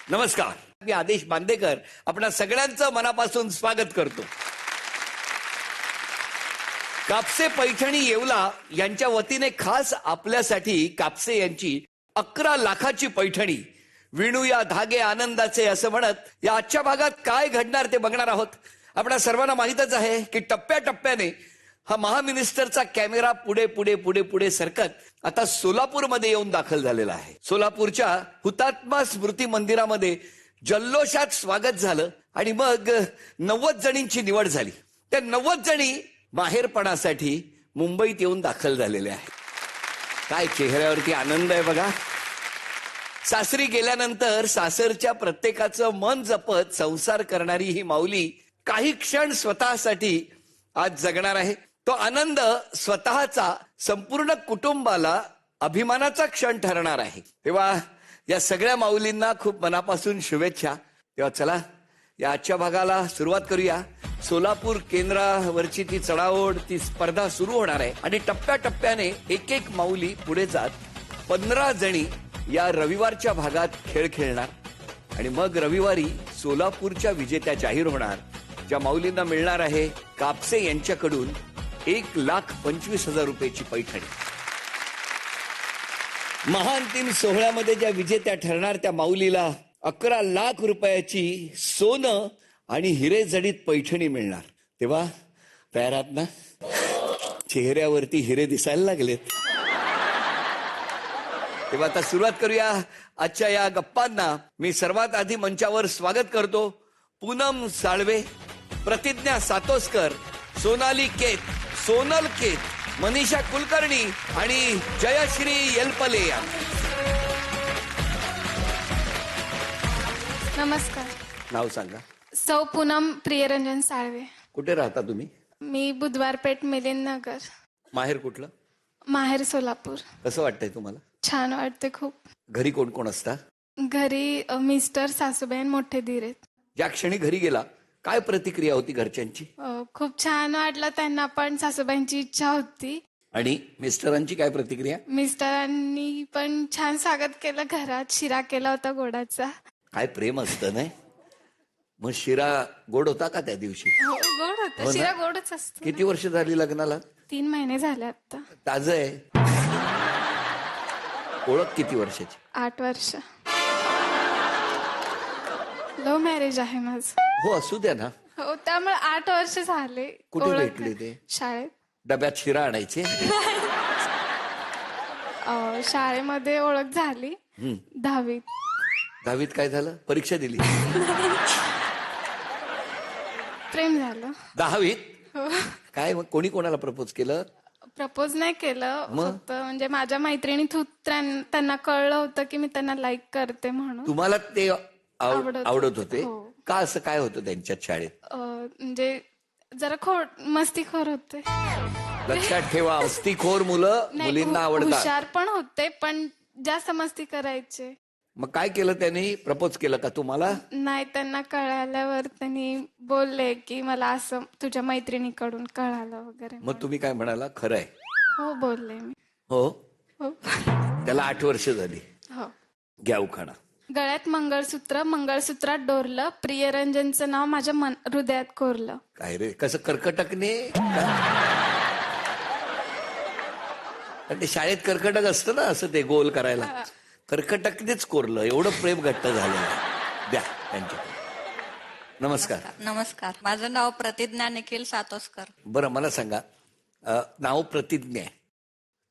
नमस्कार, मी आदेश बांदेकर आपणा सगळ्यांचं मनापासून स्वागत करतो. कापसे पैठणी येवला यांच्या वतीने खास आपल्यासाठी कापसे यांची 11 लाखाची पैठणी विणूया धागे आनंदाचे असं म्हणत या आजच्या भागात काय घडणार ते बघणार आहोत. आपल्या सर्वांना माहितच आहे की टप्प्याटप्प्याने हा महामिनिस्टरचा कॅमेरा पुढे पुढे पुढे पुढे सरकत आता सोलापूरमध्ये येऊन दाखल झालेला आहे. सोलापूरच्या हुतात्मा स्मृती मंदिरामध्ये जल्लोषात स्वागत झालं आणि मग 90 जणींची निवड झाली. त्या 90 जणी माहेरपणासाठी मुंबईत येऊन दाखल झालेल्या आहेत. काय चेहऱ्यावरती आनंद आहे बघा. सासरी गेल्यानंतर सासरच्या प्रत्येकाचं मन जपत संसार करणारी ही माऊली काही क्षण स्वतःसाठी आज जगणार आहे. तो आनंद स्वतःचा संपूर्ण कुटुंबाला अभिमानाचा क्षण ठरणार आहे. तेव्हा या सगळ्या माऊलींना खूप मनापासून शुभेच्छा. तेव्हा चला या आजच्या भागाला सुरुवात करूया. सोलापूर केंद्रावरची ती चढाओढ, ती स्पर्धा सुरू होणार आहे आणि टप्प्याटप्प्याने एक एक माऊली पुढे जात 15 जणी या रविवारच्या भागात खेळ खेळणार आणि मग रविवारी सोलापूरच्या विजेत्या जाहीर होणार. ज्या माऊलींना मिळणार आहे कापसे यांच्याकडून 1,25,000 रुपयाची पैठणी. महाअंतिम सोहळ्यामध्ये ज्या विजेत्या ठरणार त्या माऊलीला 11 लाख रुपयाची सोनं आणि हिरे जडित पैठणी मिळणार. तेव्हा तयार आहात ना? चेहऱ्यावरती हिरे दिसायला लागलेत. तेव्हा आता सुरुवात करूया आजच्या या गप्पांना. मी सर्वात आधी मंचावर स्वागत करतो पूनम साळवे, प्रतिज्ञा सातोसकर, सोनाली केत, सोनल केत, मनीषा कुलकर्णी आणि जयश्री येलपले. नमस्कार. नाव सांगा. सौ पूनम प्रियरंजन साळवे. कुठे राहता तुम्ही? मी बुधवारपेठ मिलिंद नगर. माहेर कुठलं? माहेर सोलापूर. कसं वाटतंय तुम्हाला? छान वाटते खूप. घरी कोण कोण असता? घरी मिस्टर, सासूबाई, मोठे धीर आहेत. ज्या क्षणी घरी गेला काय प्रतिक्रिया होती घरच्यांची? खूप छान वाटलं त्यांना, पण सासूबाईंची इच्छा होती. आणि मिस्टरांची काय प्रतिक्रिया? मिस्टरांनी पण छान स्वागत केलं. घरात शिरा केला होता गोडाचा. काय प्रेम असतं नाही? मग शिरा गोड होता का त्या दिवशी? गोड होता. हो ना? शिरा गोडच असतो. किती वर्ष झाली लग्नाला? 3 महिने झाले आता. ताज आहे. ओळख किती वर्षाची? 8 वर्ष. लव्ह मॅरेज आहे माझं. हो, असू द्या ना. हो, त्यामुळे 8 वर्ष झाले. कुठे ओळख भेटले ते? शाळेत. डब्यात शिरा आणायचे? शाळेमध्ये ओळख झाली. 10वीत. 10वीत काय झालं? परीक्षा दिली? प्रेम झालं. 10वीत? हो. काय मग कोणी कोणाला प्रपोज केलं? प्रपोज नाही केलं, मग? फक्त म्हणजे माझ्या मैत्रिणी त्यांना कळलं होतं की मी त्यांना लाईक करते म्हणून. तुम्हाला ते आवडत आवडत होते हो. का? असं काय होतं त्यांच्यात शाळेत? म्हणजे जरा मस्तीखोर होते. लक्षात ठेवा, मस्तीखोर मुलं नाही, मुलींना आवडतात. हुशार पण होते, पण जास्त मस्ती करायचे. मग काय केलं त्यांनी? प्रपोज केलं का तुम्हाला? नाही, त्यांना कळाल्यावर त्यांनी बोलले की मला असं तुझ्या मैत्रिणीकडून कळालं वगैरे. मग तुम्ही काय म्हणाला? खरंय? हो बोलले मी. हो. हो. त्याला 8 वर्ष झाली. हो. घ्या उखाणा. गळ्यात मंगळसूत्र, मंगळसूत्रात डोरलं, प्रियरंजनचं नाव माझ्या हृदयात कोरलं. काय रे, कसं कर्कटकने? ते शाळेत कर्कटक असतं ना, असं ते गोल करायला. कर्कटकनेच कोरलं. एवढं प्रेम घट्ट झालं. द्या त्यांच्याकडे. नमस्कार. नमस्कार. माझं नाव प्रतिज्ञा निखिल सातोसकर. बरं, मला सांगा, नाव प्रतिज्ञा आहे.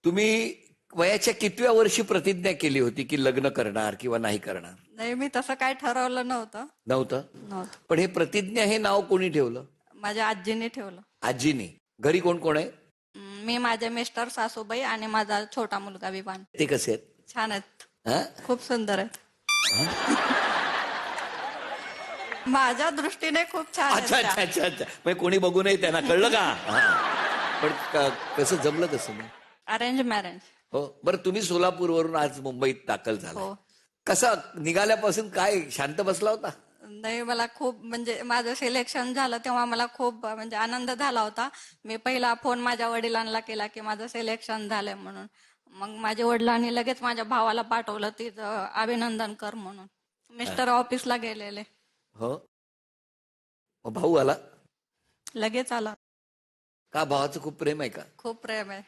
तुम्ही वयाच्या कितव्या वर्षी प्रतिज्ञा केली होती की लग्न करणार किंवा नाही करणार? नाही, मी तसं काय ठरवलं नव्हतं. नव्हतं. पण हे प्रतिज्ञा हे नाव कोणी ठेवलं? माझ्या आजीने ठेवलं. आजीने. घरी कोण कोण आहे? मी, माझे मिस्टर, सासूबाई आणि माझा छोटा मुलगा विवान. ते कसे आहेत? छान आहेत. हा? खूप सुंदर आहेत. माझ्या दृष्टीने खूप छान अच्छा आहेत. अच्छा अच्छा अच्छा. म्हणजे कोणी बघू नये त्यांना, कळलं का? पण कसं जमलं कसं मग? Arrange marriage. हो. बरं, तुम्ही सोलापूरवरून आज मुंबईत दाखल झाला. हो. कसं निघाल्यापासून काय शांत बसला होता? नाही, मला खूप म्हणजे माझं सिलेक्शन झालं तेव्हा मला खूप म्हणजे आनंद झाला होता. मी पहिला फोन माझ्या वडिलांना केला की माझं सिलेक्शन झालंय म्हणून. मग माझ्या वडिलांनी लगेच माझ्या भावाला पाठवलं तिथं अभिनंदन कर म्हणून. मिस्टर ऑफिसला गेलेले. हो. मग भाऊ आला लगेच आला. का? भावाचं खूप प्रेम आहे का? खूप प्रेम आहे.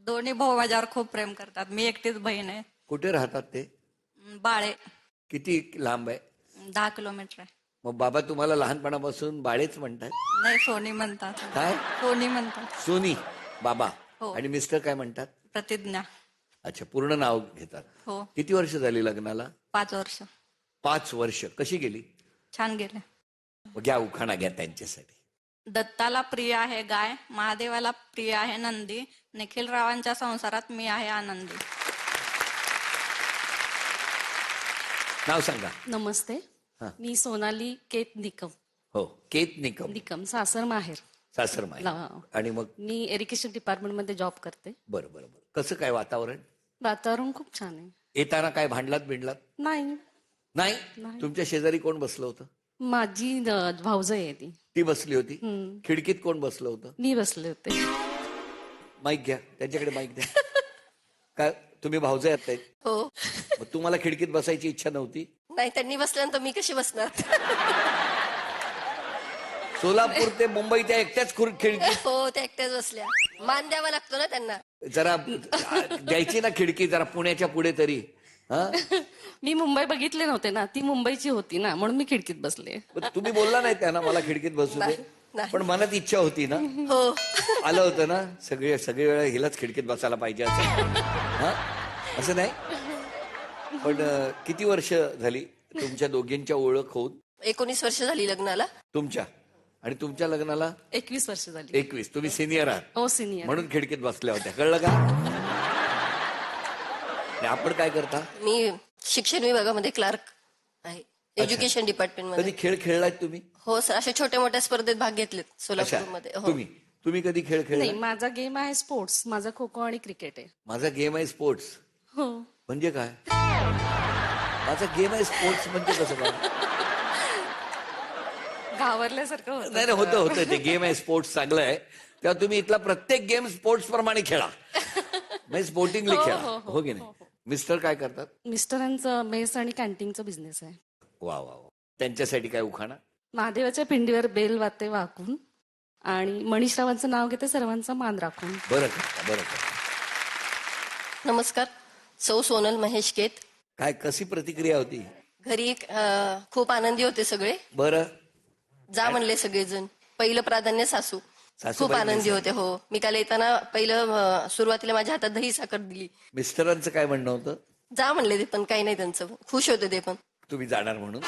दोन्ही भाऊ माझ्यावर खूप प्रेम करतात. मी एकटीच बहीण आहे. कुठे राहतात ते? बाळे. किती लांब आहे? 10 किलोमीटर आहे. मग बाबा तुम्हाला लहानपणापासून बाळेच म्हणतात? नाही, सोनी म्हणतात. काय? सोनी म्हणतात. सोनी बाबा. हो. आणि मिस्टर काय म्हणतात? प्रतिज्ञा. अच्छा, पूर्ण नाव घेतात. हो. किती वर्ष झाली लग्नाला? 5 वर्ष. 5 वर्ष. कशी गेली? छान गेले. मग घ्या उखाणा घ्या त्यांच्यासाठी. दत्ताला प्रिय आहे गाय, महादेवाला प्रिय आहे नंदी, निखिल रावांच्या संसारात मी आहे आनंदी. नाव सांगा. नमस्ते. हा. मी सोनाली केत निकम. हो, केत निकम. सासर माहेर. सासर माय. ला- आणि मग मी एज्युकेशन डिपार्टमेंट मध्ये जॉब करते. बरं बरं बरं. कसं काय वातावरण? वातावरण खूप छान आहे. येताना काय भांडलात बिंडलात? नाही, नाही. नाही. तुमच्या शेजारी कोण बसलं होतं? माझी भाऊजय आहे ती. ती बसली होती. हम्म. खिडकीत कोण बसलं होतं? मी बसले होते. माईक घ्या, त्यांच्याकडे माईक द्या. काय तुम्ही भावजे आहात काय? हो. मग तुम्हाला खिडकीत बसायची इच्छा नव्हती? नाही, त्यांनी बसल्यानंतर मी कशी बसणार? सोलापूर ते मुंबई त्या एकट्याच खिडकी हो, त्या एकट्याच बसल्या. मान द्यावा लागतो ना त्यांना. जरा द्यायची ना खिडकी जरा पुण्याच्या पुढे तरी. हा. मी मुंबई बघितले नव्हते ना, ती मुंबईची होती ना, म्हणून मी खिडकीत बसले. पण तुम्ही बोलला नाही त्यांना मला खिडकीत बसू दे? नाही. पण मनात इच्छा होती ना? हो. आलं होतं ना सगळे वेळा हिलाच खिडकीत बसायला पाहिजे असं. हा? असं नाही. पण किती वर्ष झाली तुमच्या दोघींच्या ओळख होऊन? 19 वर्ष झाली लग्नाला. तुमच्या आणि तुमच्या लग्नाला 21 वर्ष झाली. 21. तुम्ही सिनियर आहात हो, सिनियर. म्हणून खिडकीत बसल्या होत्या. कळलं का? आणि आपण काय करता? मी शिक्षण विभागामध्ये क्लार्क आहे, एज्युकेशन डिपार्टमेंट मध्ये. कधी खेळ खेळलाय तुम्ही? हो सर, अशा छोट्या मोठ्या स्पर्धेत भाग घेतलेत अच्छा. सोलापूरमध्ये. हो. तुम्ही कधी खेळ नाही, खेळला? माझा गेम आहे स्पोर्ट्स. माझा खो खो आणि क्रिकेट आहे. माझा गेम आहे स्पोर्ट्स. हो. म्हणजे काय? माझा गेम आहे स्पोर्ट्स म्हणजे कसं काय? घाबरल्यासारखं होतं. नाही होतं ते गेम आहे स्पोर्ट्स चांगलं आहे. तेव्हा तुम्ही इथला प्रत्येक गेम स्पोर्ट्स प्रमाणे खेळा. म्हणजे स्पोर्टिंगली खेळा. हो की नाही? मिस्टर काय करतात? मिस्टरांचं मेस आणि कॅन्टीनचा बिझनेस आहे. वा वा वा. त्यांच्यासाठी काय उखाणा? महादेवाच्या पिंडीवर बेल वाते वाकून आणि मनीषरावांचं नाव घेते सर्वांचा मान राखून. बरं करता, बरं करता. नमस्कार. सौ सोनल महेश केत. काय कशी प्रतिक्रिया होती? घरी खूप आनंदी होते सगळे. बरं. जा म्हणले सगळेजण. पहिलं प्राधान्य सासू. खूप सासूबाई आनंदी होते. हो. मी काल येताना पहिलं सुरुवातीला माझ्या हातात दही साखर दिली. मिस्टरांचं काय म्हणणं होतं? जा म्हणले ते पण, काही नाही त्यांचं. खुश होते ते पण. तुम्ही जाणार म्हणून.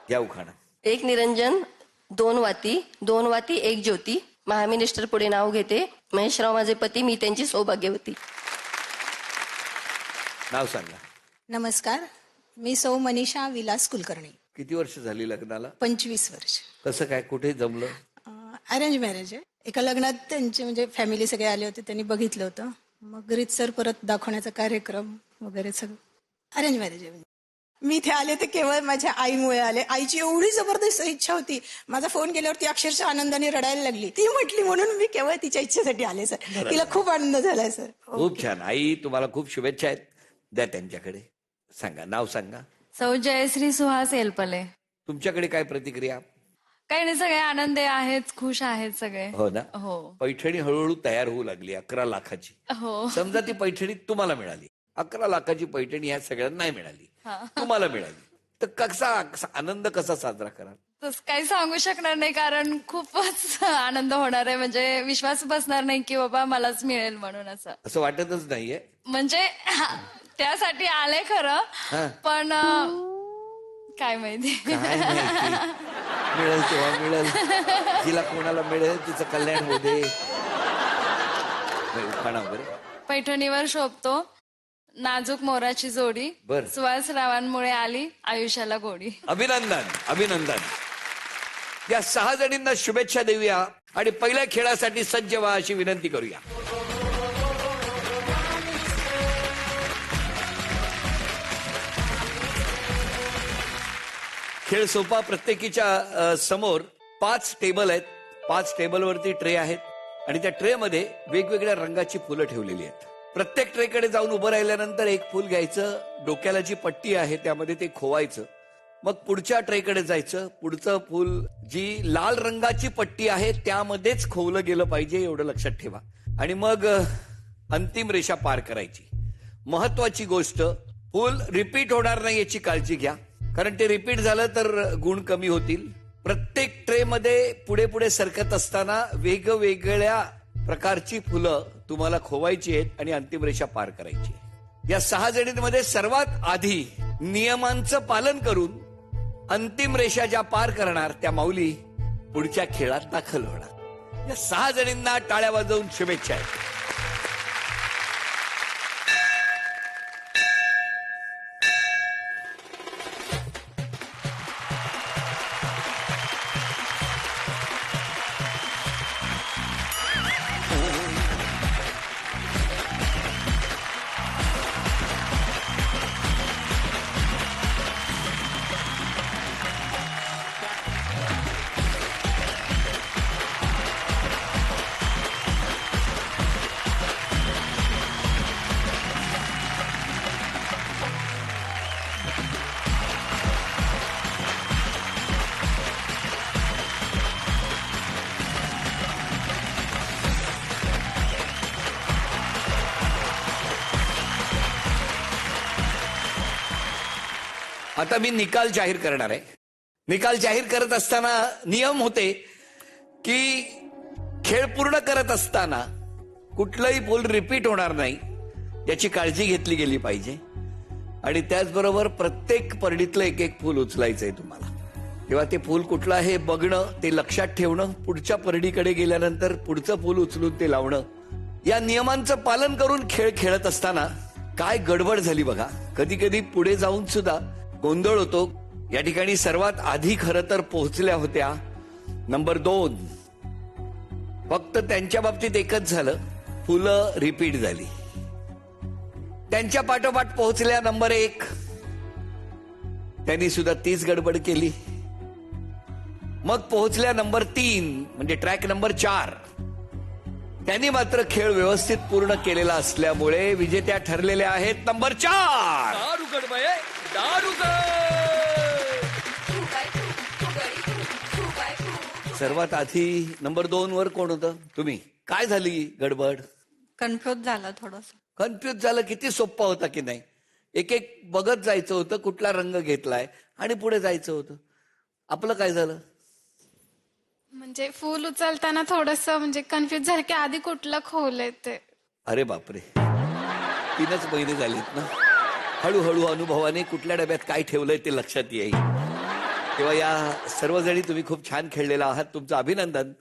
घ्या उखाणा. एक निरंजन, 2 वाती 1 ज्योती. महामिनिस्टर पुढे नाव घेते, महेशराव माझे पती, मी त्यांची सौभाग्यवती. नाव सांगा. नमस्कार. मी सौ मनीषा विलास कुलकर्णी. किती वर्ष झाली लग्नाला? 25 वर्ष. कसं काय कुठे जमलं? अरेंज मॅरेज आहे. एका लग्नात त्यांचे म्हणजे फॅमिली सगळे आले होते, त्यांनी बघितलं होतं. मग रीतसर परत दाखवण्याचा कार्यक्रम वगैरे सगळं अरेंज मॅरेज आहे. मी इथे आले ते केवळ माझ्या आईमुळे आले. आईची एवढी जबरदस्त इच्छा होती. माझा फोन केल्यावरती अक्षरशः आनंदाने रडायला लागली. ती म्हटली म्हणून मी केवळ तिच्या इच्छेसाठी आले सर. तिला खूप आनंद झालाय सर. खूप छान. आई तुम्हाला खूप शुभेच्छा आहेत. द्या त्यांच्याकडे. सांगा, नाव सांगा. सौ जयश्री सुहास एलपले. तुमच्याकडे काय प्रतिक्रिया? काही नाही, सगळे आनंदी आहेत, खुश आहेत सगळे. हो ना. हो पैठणी हळूहळू तयार होऊ लागली. 11 लाखाची. हो. समजा ती पैठणी तुम्हाला मिळाली. 11 लाखाची पैठणी ह्या सगळ्यांना नाही मिळाली, तुम्हाला मिळाली, तर कसा आनंद कसा साजरा कराल? तसं काही सांगू शकणार नाही, कारण खूपच आनंद होणार आहे. म्हणजे विश्वास बसणार नाही की बाबा मलाच मिळेल म्हणून. असं वाटतच नाहीये. म्हणजे त्यासाठी आले खरं, पण काय माहिती. काय माहिती. मिळेल तेव्हा मिळेल. जिला कोणाला मिळेल तिचं कल्याण होऊ दे. उखाणा वगैरे. पैठणीवर शोभतो नाजूक मोराची जोडी, बर. सुवास रावांमुळे आली आयुष्याला गोडी. अभिनंदन अभिनंदन. या 6 जणींना शुभेच्छा देऊया आणि पहिल्या खेळासाठी सज्ज व्हा अशी विनंती करूया. खेळ सोपा. प्रत्येकीच्या समोर 5 टेबल आहेत. 5 टेबलवरती ट्रे आहेत आणि त्या ट्रे मध्ये वेगवेगळ्या रंगाची फुलं ठेवलेली आहेत. प्रत्येक ट्रेकडे जाऊन उभं राहिल्यानंतर एक फूल घ्यायचं, डोक्याला जी पट्टी आहे त्यामध्ये ते खोवायचं. मग पुढच्या ट्रेकडे जायचं, पुढचं फूल जी लाल रंगाची पट्टी आहे त्यामध्येच खोवलं गेलं पाहिजे, एवढं लक्षात ठेवा. आणि मग अंतिम रेषा पार करायची. महत्वाची गोष्ट, फूल रिपीट होणार नाही याची काळजी घ्या, कारण ते रिपीट झालं तर गुण कमी होतील. प्रत्येक ट्रे मध्ये पुढे पुढे सरकत असताना वेगवेगळ्या प्रकारची फुलं तुम्हाला खोवायची आहेत आणि अंतिम रेषा पार करायची. या 6 जणींमध्ये सर्वात आधी नियमांचं पालन करून अंतिम रेषा ज्या पार करणार त्या माऊली पुढच्या खेळात दाखल होणार. या 6 जणींना टाळ्या वाजवून शुभेच्छा आहेत. आता मी निकाल जाहीर करणार आहे. निकाल जाहीर करत असताना नियम होते की खेळ पूर्ण करत असताना कुठलंही फूल रिपीट होणार नाही याची काळजी घेतली गेली पाहिजे. आणि त्याचबरोबर प्रत्येक परडीतलं एक एक फूल उचलायचंय तुम्हाला. तेव्हा ते फूल कुठलं आहे बघणं, ते लक्षात ठेवणं, पुढच्या परडीकडे गेल्यानंतर पुढचं फूल उचलून ते लावणं, या नियमांचं पालन करून खेळ खेळत असताना काय गडबड झाली बघा. कधी कधी पुढे जाऊन सुद्धा गोंधळ होतो. या ठिकाणी सर्वात आधी खरं तर पोहोचल्या होत्या नंबर 2. फक्त त्यांच्या बाबतीत एकच झालं, फुलं रिपीट झाली. त्यांच्या पाठोपाठ पोहोचल्या नंबर 1. त्यांनी सुद्धा तीच गडबड केली. मग पोहोचल्या नंबर 3 म्हणजे ट्रॅक नंबर 4. त्यांनी मात्र खेळ व्यवस्थित पूर्ण केलेला असल्यामुळे विजेत्या ठरलेल्या आहेत नंबर 4. सर्वात आधी नंबर 2 वर कोण होतं? तुम्ही. काय झाली गडबड? कन्फ्युज झालं थोडस. कन्फ्युज झालं. किती सोपं होता की नाही. एक एक बघत जायचं होतं कुठला रंग घेतलाय आणि पुढे जायचं होतं. आपलं काय झालं? म्हणजे फूल उचलताना थोडस म्हणजे कन्फ्युज झालं की आधी कुठलं खोवलंय ते. अरे बापरे, 3च महिने झालेत ना. हळूहळू अनुभवाने कुठल्या डब्यात काय ठेवलंय ते लक्षात येईल. तेव्हा या सर्वजणी तुम्ही खूप छान खेळलेला आहात. तुमचं अभिनंदन.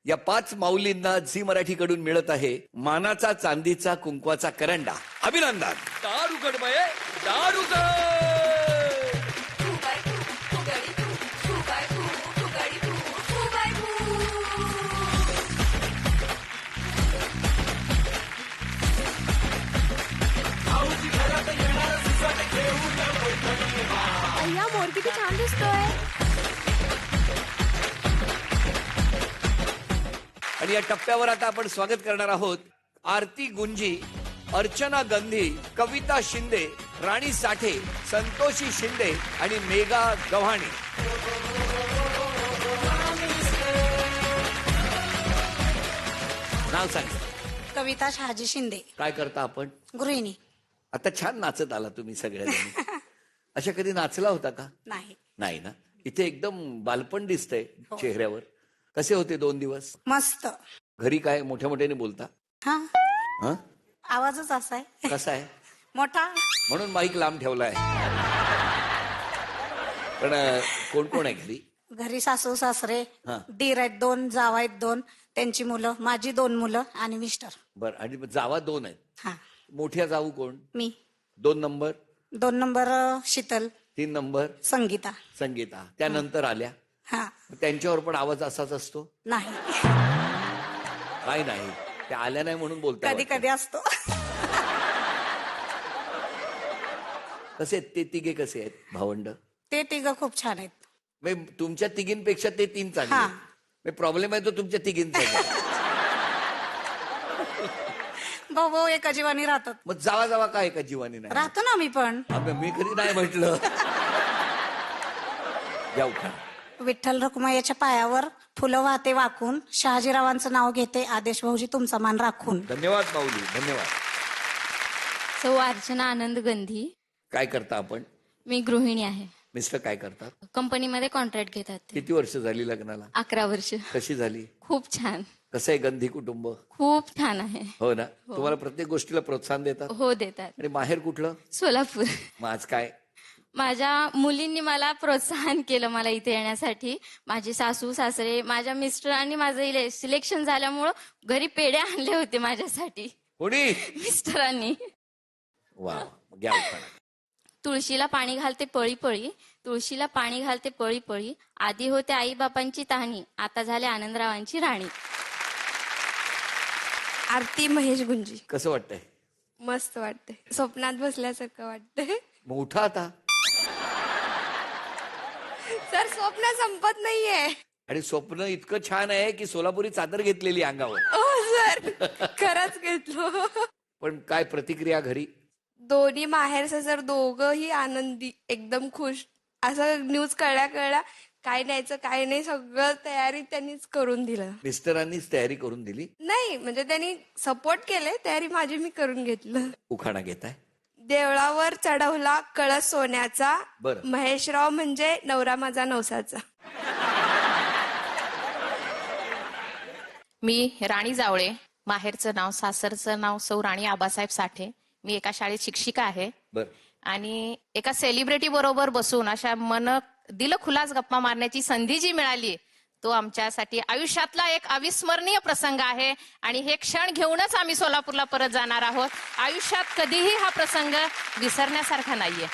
या 5 माऊलींना झी मराठीकडून मिळत आहे मानाचा चांदीचा कुंकवाचा करंडा. अभिनंदन. अय्या मोर किती छान दिसतोय. आणि या टप्प्यावर आता आपण स्वागत करणार आहोत आरती गुंजी, अर्चना गंधी, कविता शिंदे, राणी साठे, संतोषी शिंदे आणि मेघा गव्हाणे. नाव सांग. कविता शहाजी शिंदे. काय करता आपण? गृहिणी. आता छान नाचत आला तुम्ही सगळ्यांनी. अशा कधी नाचला होता का? नाही. नाही ना. इथे एकदम बालपण दिसतंय चेहऱ्यावर. कसे होते 2 दिवस? मस्त. घरी काय मोठ्या मोठ्याने बोलता? हा, हं? आवाजच असा आहे. कसा आहे? मोठा. म्हणून माईक लांब ठेवलाय. पण कोण कोण आहे घरी? घरी सासू सासरे, हा. दीर आहेत 2, जावा आहेत 2, त्यांची मुलं, माझी 2 मुलं आणि मिस्टर. बर. आणि जावा 2 आहेत. हा. मोठ्या जाऊ कोण? मी. 2 number? 2 number Sheetal. 3 number? Sangeeta. Sangeeta. त्यानंतर आल्या. हा. त्यांच्यावर पण आवाज असाच असतो? नाही. काय नाही, त्या आल्या नाही म्हणून बोलता. कधी कधी असतो. कसे आहेत ते तिघे? कसे आहेत भावंड? ते 3 खूप छान आहेत. तुमच्या तिघींपेक्षा ते 3 चांगले. हा. प्रॉब्लेम आहे तो तुमच्या तिघींचा. भाऊ भाऊ एका जीवानी राहतात. मग जावा जावा काय एका जीवानी नाही राहतो ना मी पण. मी कधी नाही म्हटलं. जाऊ का विठ्ठल रखुमाईच्या पायावर फुलं वाहते वाकून, शहाजीरावांचं नाव घेते, आदेश भाऊजी तुमचा मान राखून. धन्यवाद माऊली, धन्यवाद. सौ अर्चना आनंद गंधी. काय करता आपण? मी गृहिणी आहे. मिस्टर काय करतात? कंपनीमध्ये कॉन्ट्रॅक्ट घेतात ते. किती वर्ष झाली लग्नाला? 11 वर्ष. कशी झाली? खूप छान. कसं आहे गंधी कुटुंब? खूप छान आहे. हो ना. तुम्हाला प्रत्येक गोष्टीला प्रोत्साहन देतात? हो देतात. आणि माहेर कुठलं? सोलापूर. मग आज काय? माझ्या मुलींनी मला प्रोत्साहन केलं मला इथे येण्यासाठी. माझे सासू सासरे, माझ्या मिस्टर आणि माझं सिलेक्शन झाल्यामुळं घरी पेढे आणले होते माझ्यासाठी. कोणी? मिस्टरांनी. वा, घ्या उखाणा. तुळशीला पाणी घालते पळी पळी, तुळशीला पाणी घालते पळी पळी, आधी होते आई बापांची तहाणी, आता झाले आनंदरावांची राणी. आरती महेश गुंजी. कसं वाटतंय? मस्त वाटते, स्वप्नात बसल्यासारखं वाटतंय. मग उठा आता. सर स्वप्न संपत नाहीये. आणि स्वप्न इतकं छान आहे की सोलापुरी चादर घेतलेली अंगावर. हो सर, खरंच घेतलो. पण काय प्रतिक्रिया घरी? दोन्ही माहेर सर दोघंही आनंदी, एकदम खुश. असं न्यूज कळल्या कळल्या काय न्यायचं काय नाही सगळं तयारी त्यांनीच करून दिलं. मिस्टरांनीच तयारी करून दिली? नाही म्हणजे त्यांनी सपोर्ट केले, तयारी माझी मी करून घेतलं. उखाणा घेताय? देवळावर चढवला कळस सोन्याचा, बरं. महेशराव म्हणजे नवरा माझा नवसाचा. मी राणी जावळे, माहेरचं नाव सासरचं नाव सौ राणी आबासाहेब साठे. मी एका शाळेत शिक्षिका आहे. बर. आणि एका सेलिब्रिटी बरोबर बसून अशा दिल खुलास गप्पा मारण्याची संधी जी मिळाली तो आमच्यासाठी आयुष्यातला एक अविस्मरणीय प्रसंग आहे. आणि हे क्षण घेऊनच आम्ही सोलापूरला परत जाणार आहोत. आयुष्यात कधीही हा प्रसंग विसरण्यासारखा नाहीये.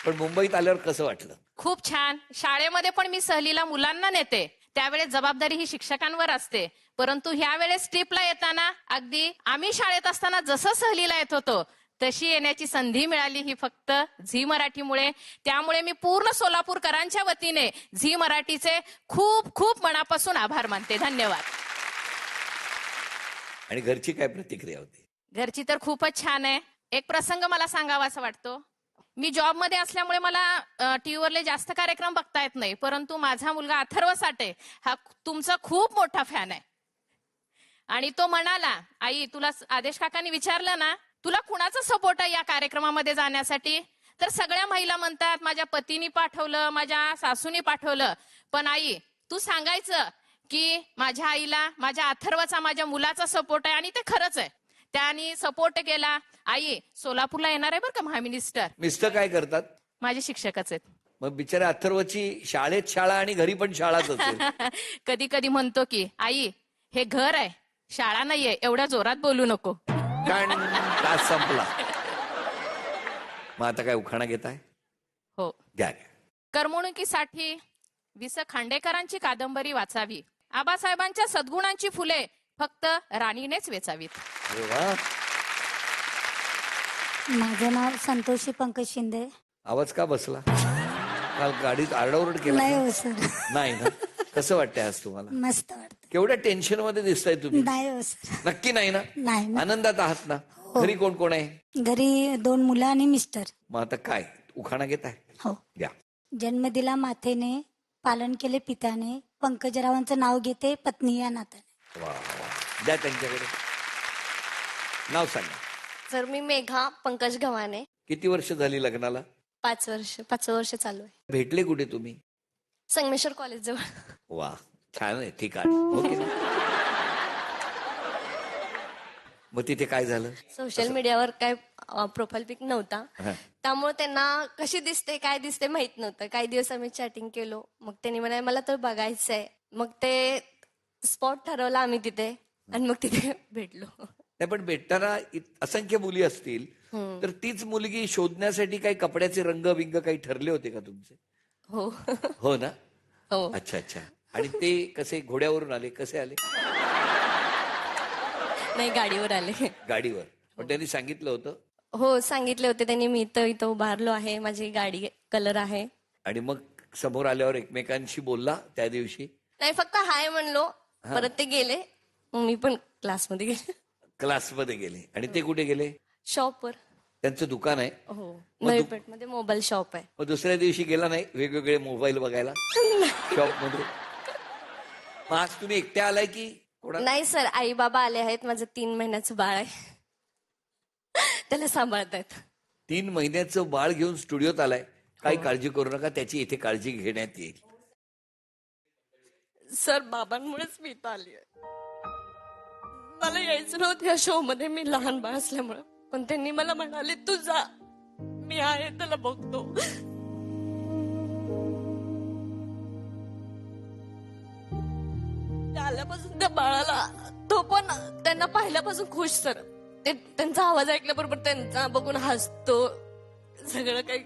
पण मुंबईत आल्यावर कसं वाटलं? खूप छान. शाळेमध्ये पण मी सहलीला मुलांना नेते, त्यावेळेस जबाबदारी ही शिक्षकांवर असते. परंतु ह्या वेळेस ट्रिपला येताना अगदी आम्ही शाळेत असताना जसं सहलीला येत होतो तशी येण्याची संधी मिळाली ही फक्त झी मराठीमुळे. त्यामुळे मी पूर्ण सोलापूरकरांच्या वतीने झी मराठीचे खूप खूप मनापासून आभार मानते. धन्यवाद. आणि घरची काय प्रतिक्रिया होती? घरची तर खूपच छान आहे. एक प्रसंग मला सांगावा असं वाटतो. मी जॉबमध्ये असल्यामुळे मला टीव्हीवरले जास्त कार्यक्रम बघता येत नाही, परंतु माझा मुलगा अथर्व साठे हा तुमचा खूप मोठा फॅन आहे. आणि तो म्हणाला, आई तुला आदेश काकांनी विचारलं ना तुला कुणाचा सपोर्ट आहे या कार्यक्रमामध्ये जाण्यासाठी, तर सगळ्या महिला म्हणतात माझ्या पतीने पाठवलं, माझ्या सासूने पाठवलं. पण आई तू सांगायचं की माझ्या आईला माझ्या अथर्वचा माझ्या मुलाचा सपोर्ट आहे. आणि ते खरंच आहे. त्यांनी सपोर्ट केला. आई सोलापूरला येणार आहे बरं का महामिनिस्टर. मिस्टर काय करतात? माझे शिक्षकच आहेत. मग बिचारा अथर्वची शाळेत शाळा आणि घरी पण शाळाच असेल. कधी कधी म्हणतो की आई हे घर आहे शाळा नाहीये, एवढ्या जोरात बोलू नको. तास संपला. मग आता काय उखाणा घेताय? हो घ्या. करमणुकीसाठी वि.स. खांडेकरांची कादंबरी वाचावी, आबासाहेबांच्या सद्गुणांची फुले फक्त राणीनेच वेचावीत. अरे वा. माझं नाव संतोषी पंकज शिंदे. आवाज का बसला? काल गाडीत आरडाओरड केला? नाही हो सर. नाही ना. कसं वाटतंय आज तुम्हाला? मस्त वाटत. केवढ्या टेन्शन मध्ये दिसताय तुम्ही? नाही हो सर. नक्की नाही ना? नाही ना. आनंदात आहात ना? घरी कोण कोण आहे? घरी 2 मुलं आणि मिस्टर. मग आता काय उखाणा घेताय? हो. घ्या. जन्म दिला मातेने, पालन केले पित्याने, पंकजरावांचं नाव घेते पत्नी या नात्याने. वा वा. द्या त्यांच्याकडे. नाव सांगा. सर मी मेघा पंकज गव्हाणे. किती वर्ष झाली लग्नाला? 5 वर्ष चालू आहे. भेटले कुठे तुम्ही? संगमेश्वर कॉलेज जवळ. वा छान आहे ठिकाण. ओके. मग तिथे काय झालं? सोशल मीडियावर काय प्रोफाईल पिक नव्हता, हा. त्यामुळे त्यांना कशी दिसते काय दिसते माहित नव्हतं. काही दिवस आम्ही चॅटिंग केलो, मग त्यांनी म्हणाले मला तर बघायचंय. मग ते स्पॉट ठरवला आम्ही तिथे आणि मग तिथे भेटलो. नाही पण भेटताना असंख्य मुली असतील, तर तीच मुलगी शोधण्यासाठी काही कपड्याचे रंग बिंग काही ठरले होते का तुमचे? हो. हो ना. हो. अच्छा अच्छा. आणि ते कसे घोड्यावरून आले? कसे आले? नाही गाडीवर आले. गाडीवर. पण त्यांनी सांगितलं होतं? हो सांगितले होते त्यांनी, मी इथं उभारलो आहे, माझी गाडी कलर आहे. आणि मग समोर आल्यावर एकमेकांशी बोलला त्या दिवशी? नाही फक्त हाय म्हणलो, परत ते गेले, मग मी पण क्लासमध्ये गेले. क्लासमध्ये गेले. आणि ते कुठे गेले? शॉपवर. त्यांचं दुकान आहे. हो, नवी पेठमध्ये मोबाईल शॉप आहे. मग दुसऱ्या दिवशी गेला नाही वेगवेगळे मोबाईल बघायला शॉपमध्ये? मग आज तुम्ही एकट्या आलाय की नाही सर, आई बाबा आले आहेत. माझं 3 महिन्याचं बाळ आहे, त्याला सांभाळतायत. 3 महिन्याचं बाळ घेऊन स्टुडिओत आलाय. काही काळजी करू नका, त्याची इथे काळजी घेण्यात येईल. सर, बाबांमुळेच मी इथं आली आहे. मला यायचं नव्हतं या शो मध्ये, मी लहान बाळ असल्यामुळे. पण त्यांनी मला म्हणाले तू जा, मी आहे त्याला बघतो. आल्यापासून त्या बाळाला, तो पण त्यांना पाहिल्यापासून खुश सर. ते त्यांचा आवाज ऐकल्याबरोबर त्यांचा बघून हसतो. सगळं काही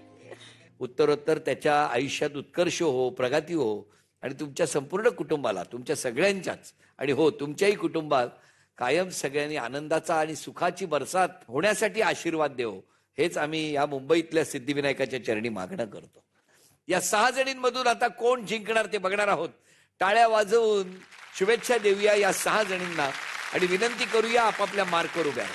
उत्तरोत्तर त्याच्या आयुष्यात उत्कर्ष हो, प्रगती हो, आणि तुमच्या संपूर्ण कुटुंबाला, तुमच्या सगळ्यांच्याच, आणि हो तुमच्याही कुटुंबात कायम सगळ्यांनी आनंदाचा आणि सुखाची बरसात होण्यासाठी आशीर्वाद देव, हेच आम्ही या मुंबईतल्या सिद्धिविनायकाच्या चरणी मागणं करतो. या 6 जणींमधून आता कोण जिंकणार ते बघणार आहोत. टाळ्या वाजवून शुभेच्छा देऊया या 6 जणींना आणि विनंती करूया आपापल्या मार्कवर उभ्या.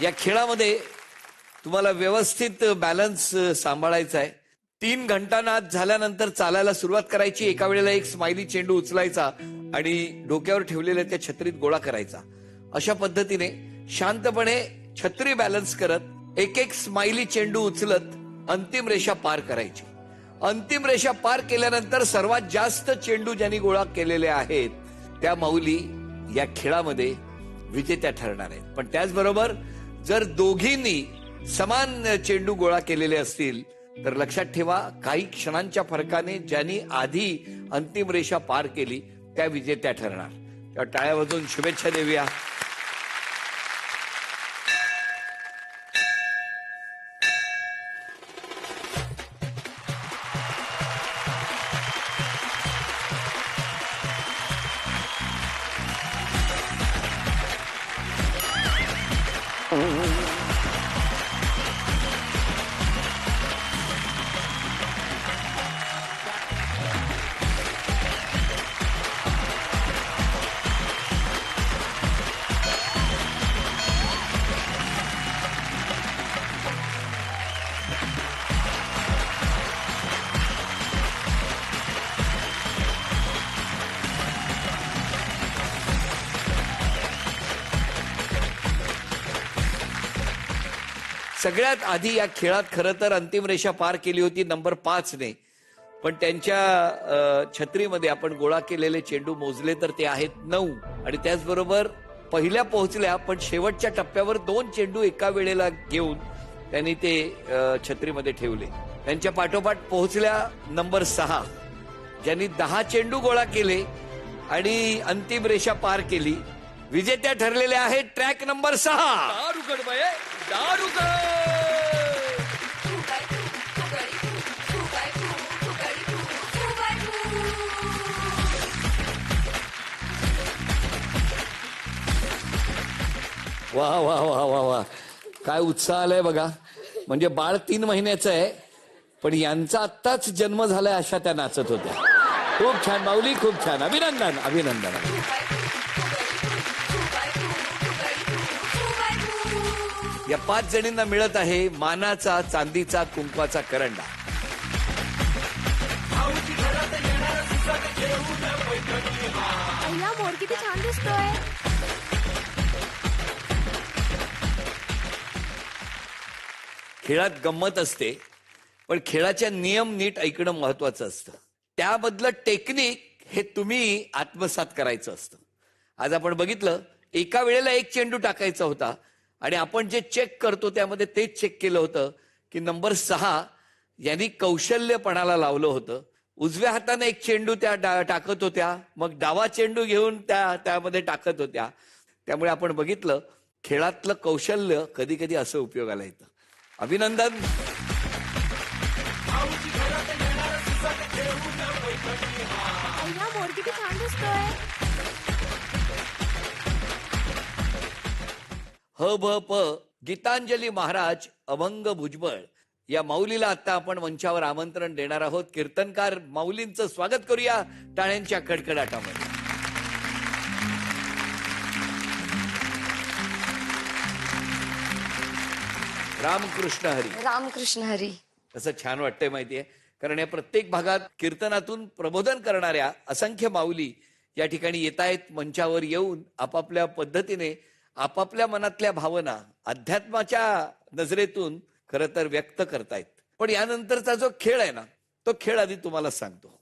या खेळामध्ये तुम्हाला व्यवस्थित बॅलन्स सांभाळायचा आहे. 3 घंटानाद झाल्यानंतर चालायला सुरुवात करायची. एका वेळेला एक स्माइली चेंडू उचलायचा आणि डोक्यावर ठेवलेल्या त्या छत्रीत गोळा करायचा. अशा पद्धतीने शांतपणे छत्री बॅलन्स करत एक स्माइली चेंडू उचलत अंतिम रेषा पार करायची. अंतिम रेषा पार केल्यानंतर सर्वात जास्त चेंडू ज्यांनी गोळा केलेले आहेत त्या माऊली या खेळामध्ये विजेत्या ठरणार आहेत. पण त्याचबरोबर जर दोघींनी समान चेंडू गोळा केलेले असतील तर लक्षात ठेवा, काही क्षणांच्या फरकाने ज्यांनी आधी अंतिम रेषा पार केली त्या विजेत्या ठरणार. त्या टाळ्या वाजवून शुभेच्छा देऊया. सगळ्यात आधी या खेळात खरं तर अंतिम रेषा पार केली होती नंबर 5 ने. पण त्यांच्या छत्रीमध्ये आपण गोळा केलेले चेंडू मोजले तर ते आहेत 9. आणि त्याचबरोबर पहिल्या पोहोचल्या पण शेवटच्या टप्प्यावर 2 चेंडू एका वेळेला घेऊन त्यांनी ते छत्रीमध्ये ठेवले. त्यांच्या पाठोपाठ पोहोचल्या नंबर 6, ज्यांनी 10 चेंडू गोळा केले आणि अंतिम रेषा पार केली. विजेत्या ठरलेल्या आहेत ट्रॅक नंबर 6. वा वा वा वा वा, काय उत्साह आलाय बघा. म्हणजे बाळ 3 महिन्याचं आहे पण यांचा आत्ताच जन्म झालाय अशा त्या नाचत होत्या. खूप छान माऊली, खूप छान. अभिनंदन अभिनंदन. या 5 जणींना मिळत आहे मानाचा चांदीचा कुंकवाचा करंडा. अय्या, मोर किती छान दिसतोय. खेळात गंमत असते पण खेळाच्या नियम नीट ऐकणं महत्वाचं असतं. त्यामधलं टेक्निक हे तुम्ही आत्मसात करायचं असतं. आज आपण बघितलं एका वेळेला एक चेंडू टाकायचा होता आणि आपण जे चेक करतो त्यामध्ये तेच चेक केलं होतं की नंबर 6 यांनी कौशल्यपणाला लावलं होतं. उजव्या हाताने एक चेंडू त्या टाकत होत्या, मग डावा चेंडू घेऊन त्यामध्ये टाकत होत्या. त्यामुळे आपण बघितलं खेळातलं कौशल्य कधी कधी असं उपयोगाला येतं. अभिनंदन. अय्या, मोर किती छान दिसतोय. ह भ प गीतांजली महाराज अभंग भुजबळ या माऊलीला आता आपण मंचावर आमंत्रण देणार आहोत. कीर्तनकार माऊलींचं स्वागत करूया टाळ्यांच्या कडकडाटामध्ये. रामकृष्ण हरी. रामकृष्ण हरी. कसं छान वाटतंय माहितीये, कारण या प्रत्येक भागात कीर्तनातून प्रबोधन करणाऱ्या असंख्य माऊली या ठिकाणी येत आहेत. मंचावर येऊन आपापल्या पद्धतीने आपापल्या मनातल्या भावना अध्यात्माच्या नजरेतून खरं तर व्यक्त करतायत. पण यानंतरचा जो खेळ आहे ना, तो खेळ आधी तुम्हाला सांगतो,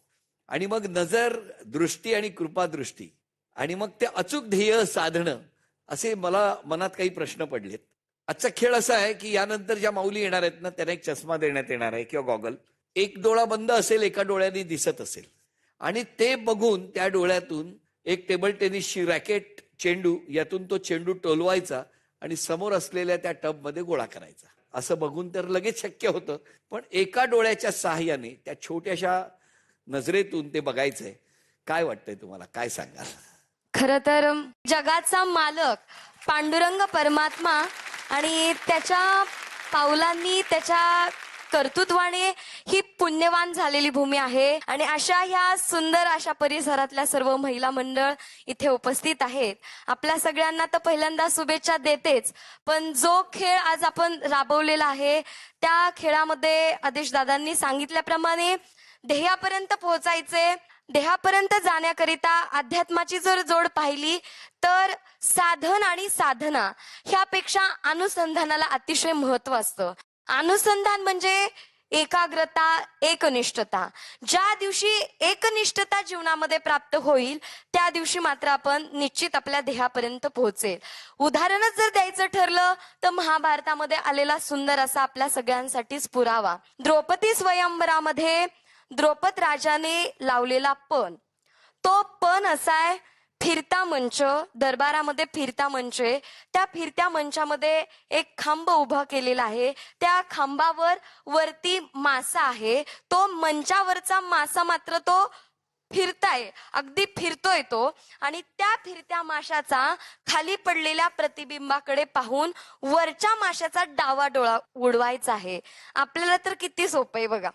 आणि मग नजर, दृष्टी आणि कृपादृष्टी, आणि मग ते अचूक ध्येय साधणं, असे मला मनात काही प्रश्न पडलेत. आजचा खेळ असा आहे की यानंतर ज्या माऊली येणार आहेत ना, त्यांना एक चष्मा देण्यात येणार आहे किंवा गॉगल. एक डोळा बंद असेल, एका डोळ्याने दिसत असेल, आणि ते बघून त्या डोळ्यातून एक टेबल टेनिसची रॅकेट, चेंडू, यातून तो चेंडू टोलवायचा आणि समोर असलेल्या त्या टबमध्ये गोळा करायचा. असं बघून तर लगेच शक्य होतं, पण एका डोळ्याच्या सहाय्याने त्या छोट्याशा नजरेतून ते बघायचंय. काय वाटतंय तुम्हाला, काय सांगाल? खर तर जगाचा मालक पांडुरंग परमात्मा आणि त्याच्या पावलांनी, त्याच्या कर्तृत्वाने ही पुण्यवान झालेली भूमी आहे. आणि अशा ह्या सुंदर अशा परिसरातल्या सर्व महिला मंडळ इथे उपस्थित आहेत. आपल्या सगळ्यांना तर पहिल्यांदा शुभेच्छा देतेच, पण जो खेळ आज आपण राबवलेला आहे त्या खेळामध्ये आदेश दादांनी सांगितल्याप्रमाणे ध्येयापर्यंत पोहोचायचे. ध्येयापर्यंत जाण्याकरिता अध्यात्माची जर जोड पाहिली तर साधन आणि साधना ह्यापेक्षा अनुसंधानाला अतिशय महत्व असतं. अनुसंधान म्हणजे एकाग्रता, एकनिष्ठता. ज्या दिवशी एकनिष्ठता जीवनामध्ये प्राप्त होईल त्या दिवशी मात्र आपण निश्चित आपल्या ध्येयापर्यंत पोहोचेल. उदाहरणच जर द्यायचं ठरलं तर महाभारतामध्ये आलेला सुंदर असा आपल्या सगळ्यांसाठीच पुरावा. द्रौपदी स्वयंवरामध्ये द्रौपद राजाने लावलेला पण, तो पण असा आहे फिरता मंच. दरबारामध्ये फिरता मंच आहे. त्या फिरत्या मंचामध्ये एक खांब उभा केलेला आहे. त्या खांबावर वरती मासा आहे. तो मंचावरचा मासा मात्र तो फिरताय, अगदी फिरतोय तो. आणि त्या फिरत्या माशाचा खाली पडलेल्या प्रतिबिंबाकडे पाहून वरच्या माशाचा डावा डोळा उडवायचा आहे. आपल्याला तर किती सोपं आहे बघा.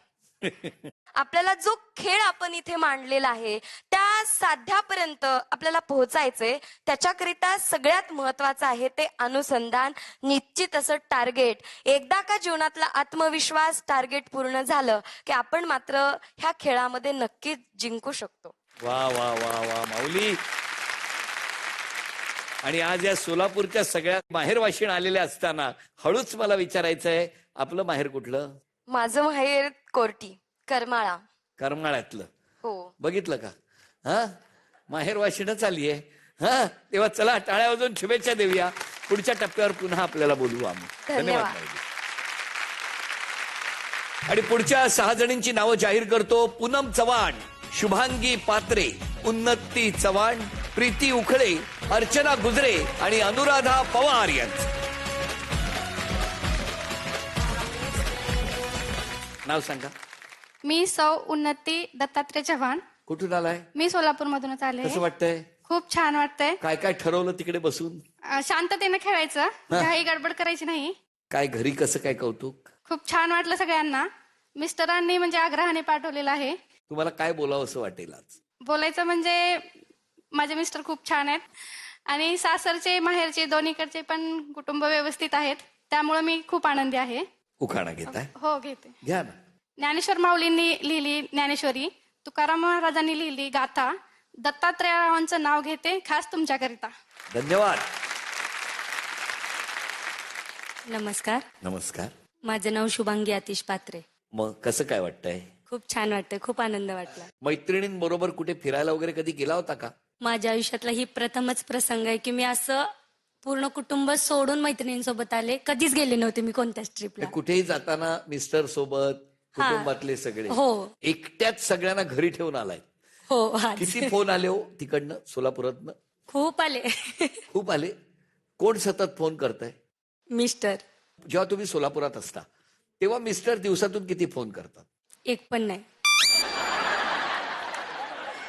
आपल्याला जो खेळ आपण इथे मांडलेला आहे त्या साध्यापर्यंत आपल्याला पोहोचायचंय. त्याच्याकरिता सगळ्यात महत्वाचं आहे ते अनुसंधान, निश्चित असं टार्गेट. एकदा का जीवनातला आत्मविश्वास, टार्गेट पूर्ण झालं की आपण मात्र ह्या खेळामध्ये नक्कीच जिंकू शकतो. वा वा वा वा माऊली. आणि आज या सोलापूरच्या सगळ्या माहेरवाशीण आलेल्या असताना हळूच मला विचारायचं आहे, आपलं माहेर कुठलं? माझं माहेर कोर्टी, करमाळा. करमाळ्यातलं. हो. बघितलं का? हा, माहेरवाशीणच आली आहे. हा, तेव्हा चला टाळ्या वाजवून शुभेच्छा देऊया. पुढच्या टप्प्यावर पुन्हा आपल्याला बोलवू आम्ही. धन्यवाद. आणि पुढच्या 6 जणींची नावं जाहीर करतो. पूनम चव्हाण, शुभांगी पात्रे, उन्नती चव्हाण, प्रीती उखळे, अर्चना गुजरे आणि अनुराधा पवार यांचं नाव सांगा. मी सौ उन्नती दत्तात्रय चव्हाण. कुठून आलाय? मी सोलापूर मधूनच आले. कसं वाटतंय? खूप छान वाटतंय. काय काय ठरवलं तिकडे बसून? शांततेनं खेळायचं, काही गडबड करायची नाही. काय घरी कसं काय कौतुक? खूप छान वाटलं सगळ्यांना. मिस्टरांनी म्हणजे आग्रहाने पाठवलेलं आहे. तुम्हाला काय बोलावं असं वाटेल आज? बोलायचं म्हणजे माझे मिस्टर खूप छान आहेत आणि सासरचे माहेरचे दोन्हीकडचे पण कुटुंब व्यवस्थित आहेत. त्यामुळे मी खूप आनंदी आहे. उखाणा घेताय? हो, घेते. घ्या ना. ज्ञानेश्वर माऊलींनी लिहिली ज्ञानेश्वरी, तुकाराम महाराजांनी लिहिली गाथा, दत्तात्रयाचं नाव घेते खास तुमच्याकरिता. धन्यवाद. नमस्कार. नमस्कार. माझं नाव शुभांगी आतिश पात्रे. मग कसं काय वाटतंय? खूप छान वाटतंय, खूप आनंद वाटला. मैत्रिणींबरोबर कुठे फिरायला वगैरे कधी गेला होता का? माझ्या आयुष्यातला ही प्रथमच प्रसंग आहे की मी असं पूर्ण कुटुंब सोडून मैत्रिणींसोबत आले. कधीच गेले नव्हते मी कोणत्याच ट्रिपला. कुठेही जाताना मिस्टर सोबत, कुटुंबातले सगळे? हो. एकट्याच सगळ्यांना घरी ठेवून आलाय? हो. किती फोन आले हो तिकडनं, सोलापुरातनं? खूप आले. खूप आले. कोण सतत फोन करताय? मिस्टर. जेव्हा तुम्ही सोलापुरात असता तेव्हा मिस्टर दिवसातून किती फोन करतात? एक पण नाही.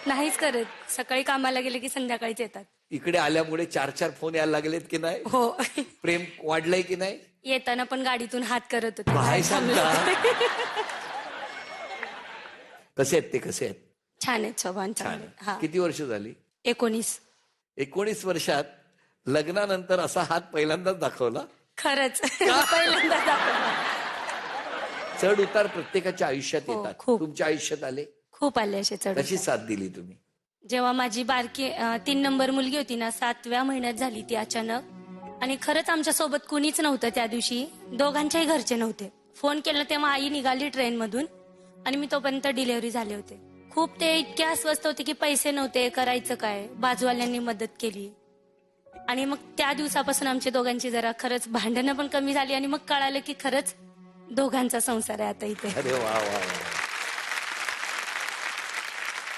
नाहीच करत. सकाळी कामाला गेले की संध्याकाळीच येतात. इकडे आल्यामुळे 4-4 फोन यायला लागलेत की नाही? हो. प्रेम वाढलंय की नाही? येताना पण गाडीतून हात करत होते काय बाहेर थांबले सांगता? होते. कसे आहेत ते, कसे आहेत? छान आहेत, स्वभाव छान चांगले. आहे. हा किती वर्ष झाली? 19. 19 वर्षात लग्नानंतर असा हात पहिल्यांदाच दाखवला. खरंच पहिल्यांदा दाखवलं. चढ उतार प्रत्येकाच्या आयुष्यात हो, येतात. खूप. तुमच्या आयुष्यात आले? खूप आले असे चढ कशी उतार. साथ दिली तुम्ही? जेव्हा माझी बारकी 3 नंबर मुलगी होती ना, 7व्या महिन्यात झाली ती अचानक. आणि खरंच आमच्या सोबत कुणीच नव्हतं त्या दिवशी, दोघांच्याही घरचे नव्हते. फोन केला तेव्हा आई निघाली ट्रेन मधून आणि मी तोपर्यंत डिलिव्हरी झाले होते. खूप ते इतके अस्वस्थ होते की पैसे नव्हते, करायचं काय. बाजूवाल्यांनी मदत केली आणि मग त्या दिवसापासून आमच्या दोघांची जरा खरंच भांडणं पण कमी झाली आणि मग कळालं की खरंच दोघांचा संसार आहे आता इथे. अरे वा वा वा.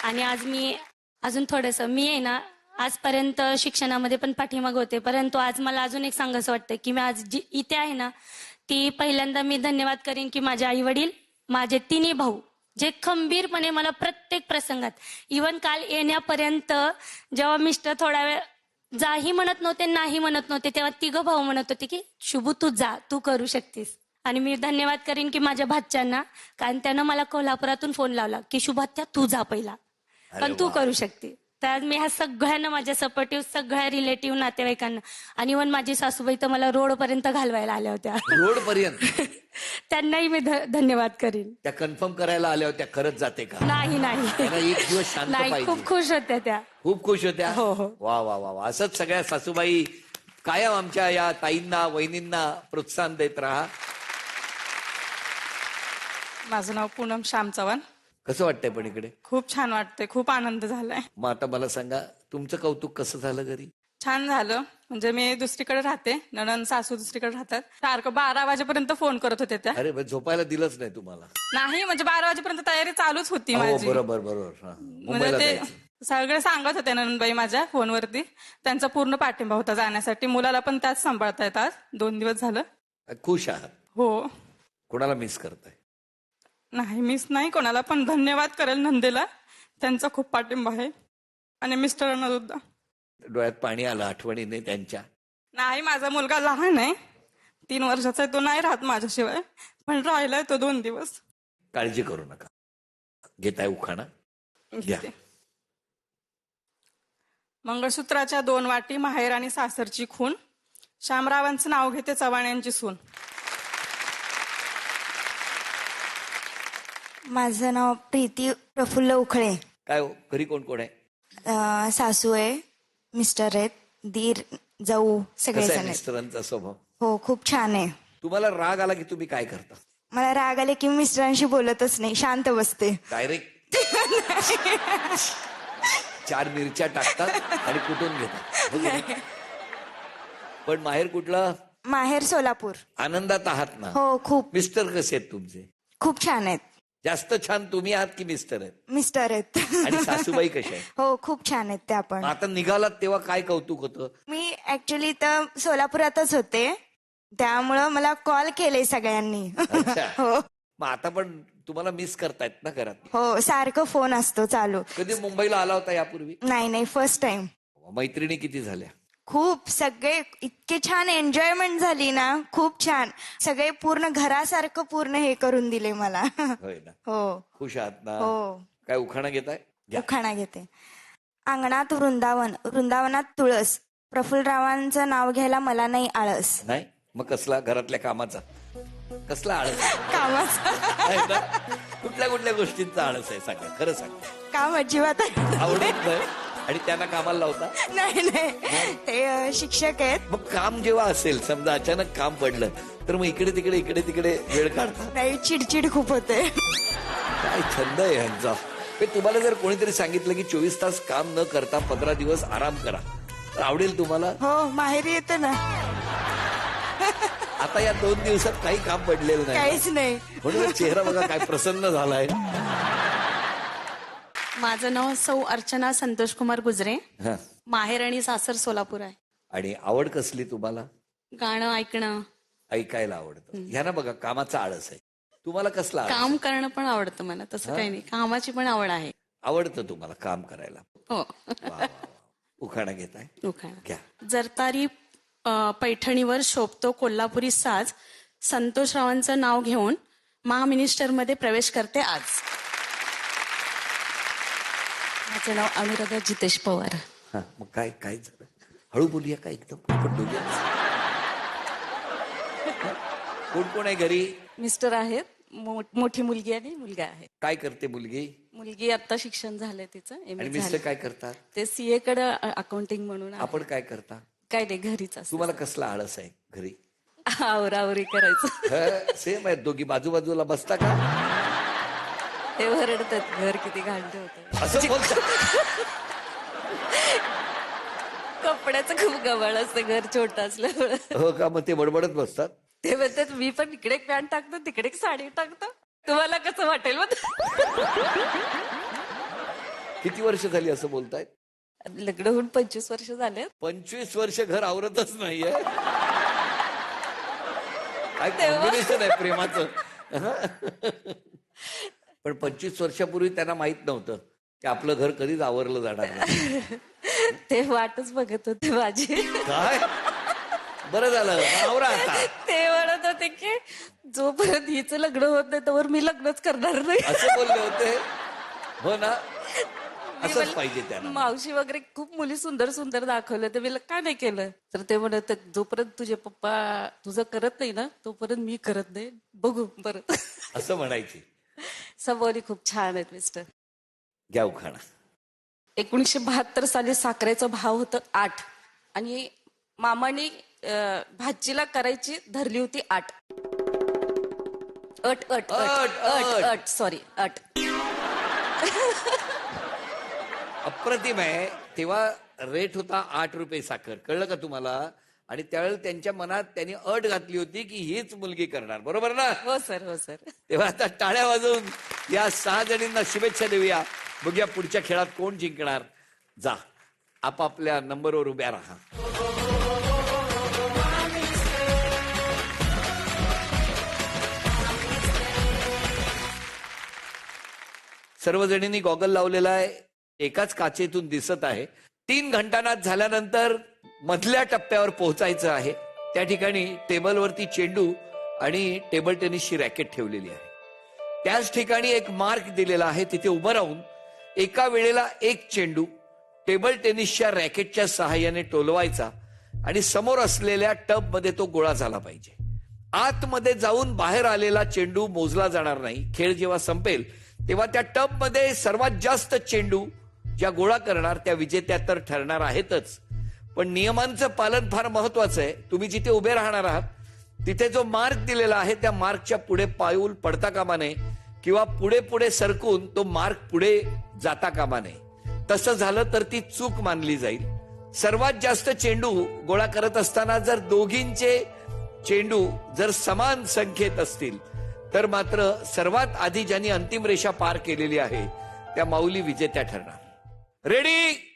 आणि आज मी अजून थोडंसं मी आहे ना, आजपर्यंत शिक्षणामध्ये पण पाठीमाग होते, परंतु आज मला अजून एक सांगायचं वाटतं की मी आज जी इथे आहे ना, ती पहिल्यांदा मी धन्यवाद करेन की माझे आई वडील, माझे 3 भाऊ, जे खंबीरपणे मला प्रत्येक प्रसंगात, इव्हन काल येण्यापर्यंत जेव्हा मिस्टर थोडा वेळ जाही म्हणत नव्हते, नाही म्हणत नव्हते, तेव्हा 3 भाऊ म्हणत होते की शुभू तू जा, तू करू शकतेस. आणि मी धन्यवाद करेन की माझ्या भाच्याना, कारण त्यानं मला कोल्हापुरातून फोन लावला की शुभात्या तू जा पहिला, पण तू करू शकते. तर आज मी ह्या सगळ्यांना, माझ्या सपोर्टिव्ह सगळ्या रिलेटिव्ह नातेवाईकांना, आणि इव्हन माझी सासूबाई तर मला रोडपर्यंत घालवायला आल्या होत्या. रोड पर्यंत? त्यांनाही मी धन्यवाद करीन. त्या कन्फर्म करायला आल्या होत्या, खरंच जाते का? नाही नाही त्यांना एक दिवस शांत नाही, पाहिजे. खूप खुश होत्या त्या. खूप खुश होत्या. हो, हो. वा वा वा वा. असंच सगळ्या सासूबाई कायम आमच्या या ताईंना, वहिनींना प्रोत्साहन देत राहा. माझं नाव पूनम श्याम चव्हाण. कसं वाटतंय पण इकडे? खूप छान वाटतंय, खूप आनंद झालाय. मग आता मला सांगा, तुमचं कौतुक कसं झालं घरी? छान झालं. म्हणजे मी दुसरीकडे राहते, नणंद सासू दुसरीकडे राहतात. सारखं 12 वाजेपर्यंत फोन करत होते त्या. अरे झोपायला दिलंच नाही तुम्हाला? नाही, म्हणजे 12 वाजेपर्यंत तयारी चालूच होती हो माझी. बरोबर बरोबर. हा. म्हणजे मुंबईला ते जायचं. सगळे सांगत होते ननंदबाई माझ्या फोनवरती, त्यांचा पूर्ण पाठिंबा होता जाण्यासाठी. मुलाला पण त्याच सांभाळतायत आज 2 दिवस झालं. खुश आहात? हो. कोणाला मिस करताय? नाही, मिस नाही कोणाला, पण धन्यवाद करेल नंदेला, त्यांचा खूप पाठिंबा आहे, आणि मिस्टरांना सुद्धा. डोळ्यात पाणी आलं आठवणीने त्यांच्या? नाही, माझा मुलगा लहान आहे, 3 वर्षाचा आहे, तो नाही राहत माझ्याशिवाय, पण राहिलाय तो 2 दिवस. काळजी करू नका. घेताय उखाणा? घ्या. मंगळसूत्राच्या 2 वाटी, माहेर आणि सासरची खून, शामरावांचं नाव घेते चव्हाण यांची सून. माझं नाव प्रीती प्रफुल्ल उखळे. काय हो, घरी कोण कोण आहे? सासू आहे, मिस्टर आहेत, दीर, जाऊ, सगळे कसा जण आहे आहेत. मिस्टरांचा स्वभाव? हो, खूप छान आहे. तुम्हाला राग आला की तुम्ही काय करता? मला राग आले की मिस्टरांशी बोलतच नाही, शांत बसते. डायरेक्ट 4 मिरच्या टाकतात आणि कुटून घेतात. हो की नाही? पण माहेर कुठलं? माहेर सोलापूर. आनंदात आहात ना? हो, खूप. मिस्टर कसे आहेत तुमचे? खूप छान आहेत. जास्त छान तुम्ही आहात की मिस्टर आहेत? मिस्टर आहेत. आणि सासूबाई कशा आहेत? हो, खूप छान आहेत त्या पण. आता निघालात तेव्हा काय कौतुक होतं? मी ऍक्च्युली तर सोलापुरातच होते, त्यामुळं मला कॉल केले सगळ्यांनी. अच्छा. हो मग आता पण तुम्हाला मिस करतायत ना घरात? हो, सारखं फोन असतो चालू. कधी मुंबईला आला होता यापूर्वी? नाही, फर्स्ट टाइम. मैत्रिणी किती झाल्या? खूप, सगळे इतके छान एन्जॉयमेंट झाली ना, खूप छान. सगळे पूर्ण घरासारखं पूर्ण हे करून दिले मला. होय ना? हो. खुश आहात ना? हो. काय उखाणा घेताय? घ्या. उखाणा घेते. अंगणात वृंदावन, वृंदावनात तुळस, प्रफुल्लरावांचं नाव घ्यायला मला नाही आळस. नाही? मग कसला? घरातल्या कामाचा? कसला आळस? कामाचा. कुठल्या कुठल्या गोष्टींचा आळस आहे? सांगा, खरं सांगा. काम अजिबात आवडत नाही आणि त्यांना कामाला लावता? नाही, ते शिक्षक आहेत. मग काम जेव्हा असेल, समजा अचानक काम पडलं, तर मग इकडे तिकडे वेळ काढता? नाही, चिडचिड खूप होते. काय छंद आहे यांचा. तुम्हाला जर कोणीतरी सांगितलं की 24 तास काम न करता 15 दिवस आराम करा, तर आवडेल तुम्हाला? हो, माहेरी येतं ना. आता या 2 दिवसात काही काम पडलेलं नाही, काहीच नाही. म्हणून चेहरा बघा काय प्रसन्न झालाय. माझं नाव सौ अर्चना संतोष कुमार गुजरे. हा. माहेर आणि सासर सोलापूर आहे. आणि आवड कसली तुम्हाला? गाणं ऐकणं, ऐकायला आवडतं. ह्या ना बघा, कामाचा आळस आहे. तुम्हाला कसला आळस? काम करणं पण आवडतं मला, तसं काही नाही, कामाची पण आवड आहे. आवडतं तुम्हाला काम करायला? हो. वा, वा, वा. उखाणा घेताय? उखाणा. घ्या. जरतारी पैठणीवर शोभतो कोल्हापुरी साज संतोषरावांचं नाव घेऊन महामिनिस्टरमध्ये प्रवेश करते आज. माझं नाव अनुराधा जितेश पवार. हा, मग काय काय झालं? हळू बोलूया का एकदम आपण दोघे? कोण कोण आहे घरी? मिस्टर आहेत, मोठी मुलगी आणि मुलगा आहे. काय करते मुलगी? मुलगी आता शिक्षण झालंय तिचं, आणि एमए मिस्टर झालं. काय करतात? ते सीए कडे अकाउंटिंग म्हणून आहे. आपण काय करता? काय नाही, घरीच असतं. तुम्हाला कसला आळस आहे घरी? आवरावरी करायचं. सेम आहे, दोघी बाजूबाजूला बसता का? ते वरडतात घर किती घाणटे होतं. असं बोलता? कपड्याचं खूप गबाळ असतं घर छोटं असल्यामुळे. हो का? मग ते बडबडत बसतात. ते म्हणतात मी पण इकडे एक पॅन्ट टाकतो तिकडे एक साडी टाकतो, तुम्हाला कसं वाटेल मग? किती वर्ष झाली असं बोलतायत? लग्न होऊन 25 वर्ष झाले. 25 वर्ष घर आवरतच नाहीये. काय कॉम्बिनेशन आहे प्रेमाचं. पण 25 वर्षापूर्वी त्यांना माहित नव्हतं की आपलं घर कधीच आवरलं जाणार नाही. ते वाटच बघत होते माझी. काय? बरं झालं, आवरा आता. ते म्हणत होते की जोपर्यंत हिचं लग्न होत नाही तोवर मी लग्नच करणार नाही. असं बोलले होते. हो ना, असंच पाहिजे त्यांना. मावशी वगैरे खूप मुली सुंदर सुंदर दाखवलं, तर मी का नाही केलं? तर ते म्हणत जोपर्यंत तुझे पप्पा तुझं करत नाही ना तोपर्यंत मी करत नाही, बघू परत. असं म्हणायची. स्वभावली खूप छान आहेत मिस्टर. घ्या उखाणा. 1972 साली साखरेचा भाव होतं 8 आणि मामाने भाजीला करायची धरली होती 8. अट सॉरी अट. अप्रतिम आहे. तेव्हा रेट होता 8 रुपये साखर, कळलं का तुम्हाला? आणि त्यावेळेला त्यांच्या मनात त्यांनी अट घातली होती की हीच मुलगी करणार, बरोबर ना? हो सर, हो सर. तेव्हा आता टाळ्या वाजवून या 6 जणींना शुभेच्छा देऊया. बघूया पुढच्या खेळात कोण जिंकणार. जा आपापल्या नंबरवर उभ्या राहा. सर्वजणींनी गॉगल लावलेला आहे, एकाच काचेतून दिसत आहे. 3 घंटानाच झाल्यानंतर मधल्या टप्प्यावर पोहोचायचं आहे. त्या ठिकाणी टेबलवरती चेंडू आणि टेबल टेनिसची रॅकेट ठेवलेली आहे. त्याच ठिकाणी एक मार्क दिलेला आहे, तिथे उभं राहून एका वेळेला एक चेंडू टेबल टेनिसच्या रॅकेटच्या सहाय्याने टोलवायचा आणि समोर असलेल्या टब मध्ये तो गोळा झाला पाहिजे. आतमध्ये जाऊन बाहेर आलेला चेंडू मोजला जाणार नाही. खेळ जेव्हा संपेल तेव्हा त्या टब मध्ये सर्वात जास्त चेंडू ज्या गोळा करणार त्या विजेत्या तर ठरणार आहेतच, पण नियमांचं पालन फार महत्वाचं आहे. तुम्ही जिथे उभे राहणार आहात तिथे जो मार्क दिलेला आहे त्या मार्कच्या पुढे पाऊल पडता कामा नये किंवा पुढे पुढे सरकून तो मार्क पुढे जाता कामा नये. तसं झालं तर ती चूक मानली जाईल. सर्वात जास्त चेंडू गोळा करत असताना जर दोघींचे चेंडू जर समान संख्येत असतील तर मात्र सर्वात आधी ज्यांनी अंतिम रेषा पार केलेली आहे त्या माऊली विजेत्या ठरणार. रेडी?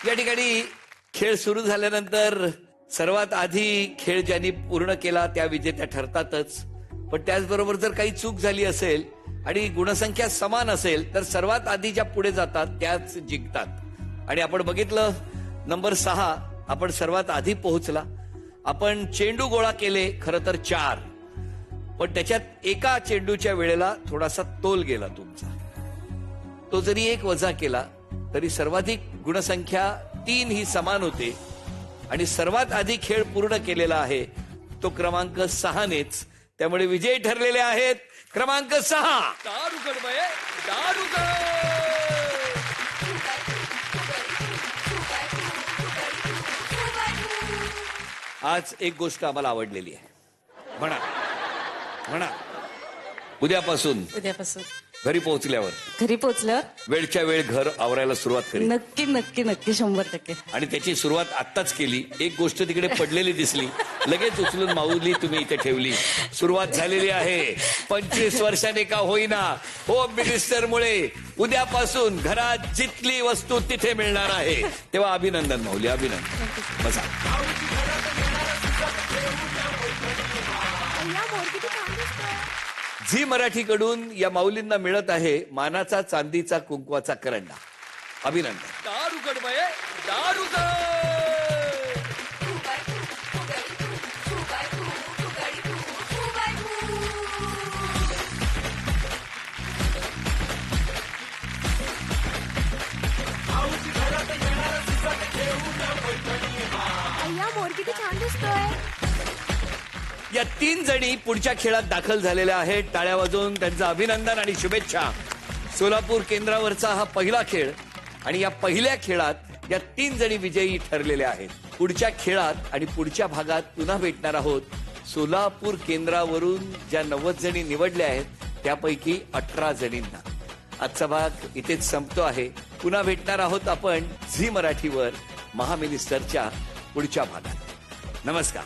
या ठिकाणी खेळ सुरू झाल्यानंतर सर्वात आधी खेळ ज्यांनी पूर्ण केला त्या विजेत्या ठरतातच, पण त्याचबरोबर जर काही चूक झाली असेल आणि गुणसंख्या समान असेल तर सर्वात आधी ज्या पुढे जातात त्याच जिंकतात. आणि आपण बघितलं नंबर 6 आपण सर्वात आधी पोहोचला. आपण चेंडू गोळा केले खरं तर 4, पण त्याच्यात एका चेंडूच्या वेळेला थोडासा तोल गेला तुमचा. तो जरी 1 वजा केला तरी सर्वाधिक गुणसंख्या 3 ही समान होते आणि सर्वात आधी खेळ पूर्ण केलेला आहे तो क्रमांक 6 नेच. त्यामुळे विजयी ठरलेले आहेत क्रमांक 6. आज एक गोष्ट आम्हाला आवडलेली आहे. म्हणा म्हणा. उद्यापासून घरी पोहोचल्यावर वेळच्या वेळ घर आवरायला सुरुवात करी. नक्की नक्की नक्की 100%. आणि त्याची सुरुवात आत्ताच केली. एक गोष्ट तिकडे पडलेली दिसली, लगेच उचलून माऊली तुम्ही इथे ठेवली. सुरुवात झालेली आहे. 25 वर्षाने का होईना होम मिनिस्टरमुळे उद्यापासून घरात जिथली वस्तू तिथे मिळणार आहे. तेव्हा अभिनंदन माऊली, अभिनंदन. बसा. झी मराठीकडून या माऊलींना मिळत आहे मानाचा चांदीचा कुंकवाचा करंडा. अभिनंदन. या 3 जणी पुढच्या खेळात दाखल झालेल्या आहेत. टाळ्या वाजवून त्यांचं अभिनंदन आणि शुभेच्छा. सोलापूर केंद्रावरचा हा पहिला खेळ आणि या पहिल्या खेळात या 3 जणी विजयी ठरलेल्या आहेत. पुढच्या खेळात आणि पुढच्या भागात पुन्हा भेटणार आहोत. सोलापूर केंद्रावरून ज्या 90 जणी निवडल्या आहेत त्यापैकी 18 जणींना. आजचा भाग इथेच संपतो आहे. पुन्हा भेटणार आहोत आपण झी मराठीवर महामिनिस्टरच्या पुढच्या भागात. नमस्कार.